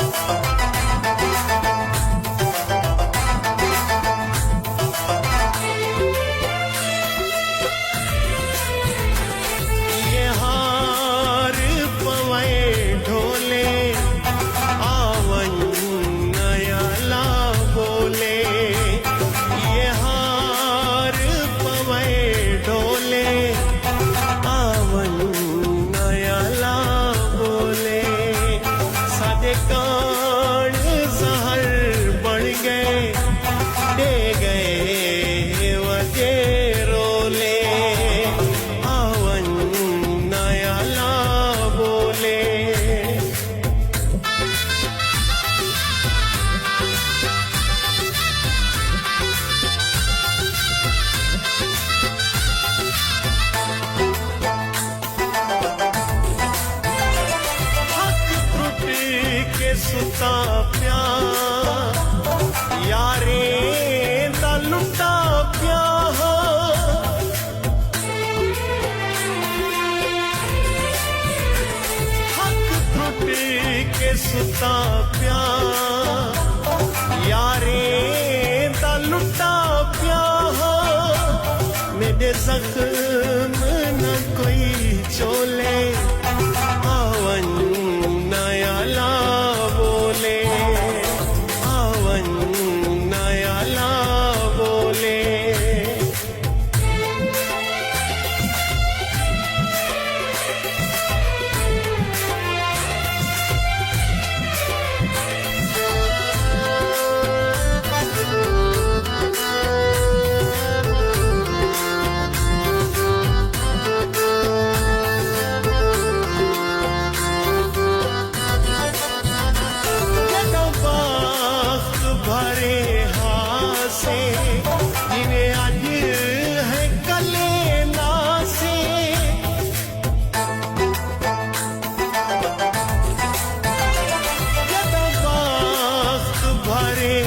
ये हार पवै ढोले आवन नयाला बोले। ये हार पवै ढोले आवन नयाला बोले। सादे कान जहर बढ़ गए दे गए वजे रोले आवन नयाला बोले। हक त्रुट के सुता प्या यारे दा लुटा प्या। हक त्रुट के सुता प्या यारे दा लुटा प्या। मेरे जख्म न कोई चोले आवन नयाला बोले आवन नयाला बोले। वक्त भरे हासे जिन्हें आज है कले नासे। वक्त भरे